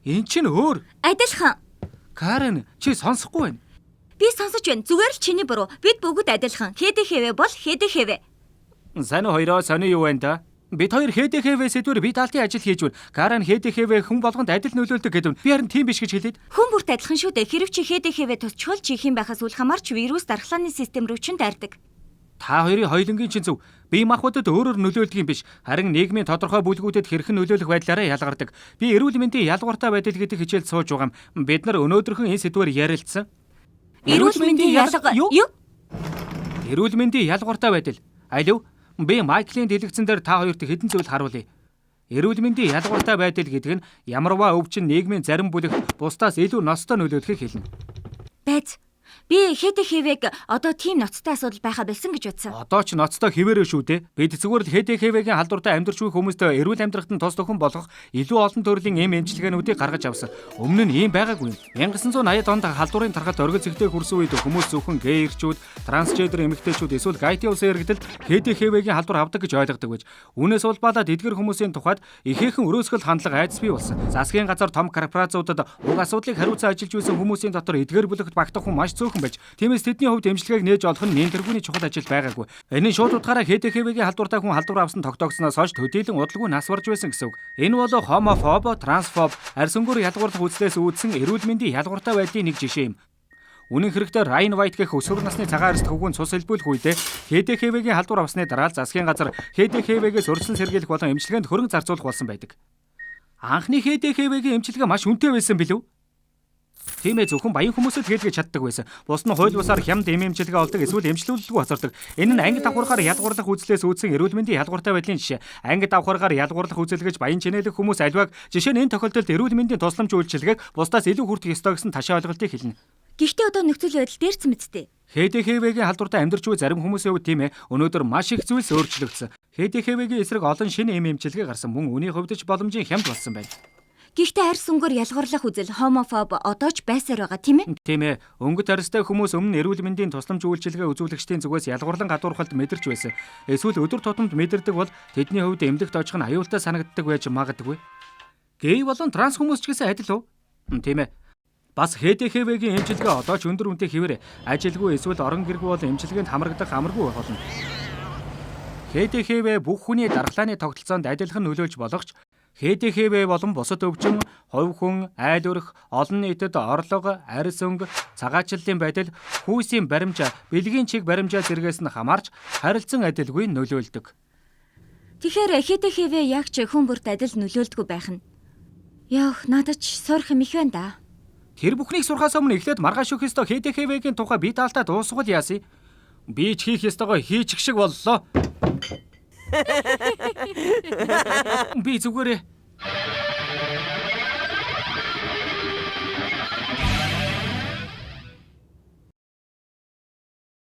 Энэ чинь өөр. Адилхан. Карен, чи сонсохгүй байна. Би сонсож байна. Зүгээр л чиний буруу. Бид бүгд адилхан. ХДХВ бол ХДХВ. Сайн уу хоёроо сони юу байна да? Бид хоёр ХДХВ сэдвэр бид алтын ажил хийж байна. Карен ХДХВ хүн болгонд адил нөлөөлдөг гэдэг нь би харин тийм биш гэж хэлээд. Хүн бүрт адилхан шүү дээ. Хэрэв чи ХДХВ тусчхол чи их юм байхаас үл хамаарч вирус дархлааны систем рүү чин дайрдаг. Та хоёрын хоёулангийн чинь зөв. Бие махбодод өөрөөр нөлөөлдөг юм биш. Харин нийгмийн тодорхой бүлгүүдэд хэрхэн нөлөөлөх байдлаараа ялгардаг. Би эрүүл мэндийн ялгууртай байдал гэдэг хичээл сууж байгаа юм. Бид нар өнөөдрхөн энэ сэдвээр ярилцсан. Эрүүл мэндийн ялгаа юу? Эрүүл мэндийн ялгууртай байдал. Алив, би Майклийн дэлгэцэн дээр та хоёрт хэдэн зүйл харуулъя. Эрүүл мэндийн ялгууртай байдал гэдэг нь ямарваа өвчин нийгмийн зарим бүлэг бусдаас илүү ностой нөлөөлөхийг хэлнэ. Байц. Би ХДХВ-г одоо тийм ноцтой асуудал байха болсон гэж бодсон. Одоо ч ноцтой хിവэрэ шүү дээ. Бид зүгээр л ХДХВ-гийн халдвартай амьдарч буй хүмүүстэй эрүүл амьдрахад нь тус төхөн болгох илүү олон төрлийн эм эмчилгээнүүдийг гаргаж авсан. Өмнө нь ийм байгаагүй. 1980-ад онд халдварын тархалт оргил зэгтээ хүрсэн үед хүмүүс зөвхөн гей эрчүүд, трансгендер эмэгтэйчүүд эсвэл гайти улсын иргэдэл ХДХВ-гийн халдвар авдаг гэж ойлгодог байж. Үүнээс улбалаад эдгэр хүмүүсийн тухайд ихээхэн өрөөсгөл хандлага айдас бий болсон. Засгийн газар том корпорациудад уг асуудлыг хариуцсан ажиллаж байсан хүмүүсийн дотор эдгэр бүлэгт багтах хүн маш цөөхөн байж. Тиймээс тэдний хувьд эмчилгээг нээж олох нь нэн тэргүүний чухал ажил байгаагүй. Энэ шууд утгаараа ХДХВ-гийн халдвартай хүн халдвар авсан тогтоогсноос хойш төдийлөн удалгүй нас барж байсан гэсэн үг. Энэ бол хомофоб, трансфоб, арьс өнгөөр ялгуурлах үзлээс үүдсэн эрүүл мэндийн ялгууртай байдлын нэг жишээ юм. Үнэн хэрэгтээ Ryan White гэх өсвөр насны цагаан арьс төвгүүн цус хэлбүүлэх үедээ ХДХВ-гийн халдвар авсны дараа л засгийн газар ХДХВ-гээс урьдчилан сэргийлэх болон эмчилгээнд хөрөнгө зарцуулах болсон байдаг. Анхны ХДХВ-гийн эмчилгээ маш үнэтэй байсан билүү? Тийм ээ, зөвхөн баян хүмүүсд хийлгэж чаддаг байсан. Бус нь хууль бусаар хямд эмчилгээ олдог эсвэл эмчлүүлэлгүй хоцордог. Энэ нь ангид давхаргаар ялгуурлах үзлээс үүдсэн эрүүл мэндийн ялгууртай байдлын жишээ. Ангид давхаргаар ялгуурлах үзэлгэж баян чинээлэх хүмүүс альваг жишээ нь энэ тохиолдолд эрүүл мэндийн тусламж үйлчилгээг бусдаас илүү хүртэх ёстой гэсэн ташаа ойлголтыг хэлнэ. Гэхдээ одоо нөхцөл байдал дээрсэн мэдтэй. ХДХВ-гийн халдвартай амьдарч буй зарим хүмүүсийн хувьд тийм ээ, өнөөдөр маш их зүйлс өөрчлөгдсөн. ХДХВ-гийн эсрэг олон шинэ эмчилгээ гарсан, мөн үүний хувьд ч боломжийн хямд болсон байна. Гэхдээ арьс өнгөөр ялгарлах үзэл хомофоб одоо ч байсаар байгаа тийм ээ? Тийм ээ. Өнгөт арьстай хүмүүс өмнө эрүүл мэндийн тусламж үйлчилгээ үзүүлэгчдийн зүгээс ялгуурлан гадуурхалд мэдэрч байсан. Эсвэл өдөр тутамд мэдэрдэг бол тэдний хувьд эмнэлэгт очих нь аюултай санагддаг байж магадгүй. Гей болон транс хүмүүс ч гэсэн адил уу? Тийм ээ. Бас ХДХВ-гийн эмчилгээ одоо ч өндөр үнэтэй хэвээр ажилгүй эсвэл орон гэргүй бол эмчилгээнд хамрагдах амаргүй болно. ХДХВ бүх хүний дархлааны тогтолцоонд адилхан нөлөөлж болохч ХДХВ болон бусад өвчин, хувь хүн, айл өрх, олон нийтэд орлого, арьс өнгө, цагаачлалын байдал, хүйсийн баримжаа, бэлгийн чиг баримжаа зэргээс нь хамаарч харилцан адилгүй нөлөөлдөг. Тэгэхээр ХДХВ яг ч хүн бүрт адил нөлөөлдөггүй байх нь. Яах, надад ч сурах юм их байна да. Тэр бүхнийг сурахаас өмнө эхлээд маргааш өгөх ёстой ХДХВ-гийн тухай бие даалтаа дуусгал яасыг. Би ч хийх ёстойгоо хийчих шиг боллоо. Би зүгээрээ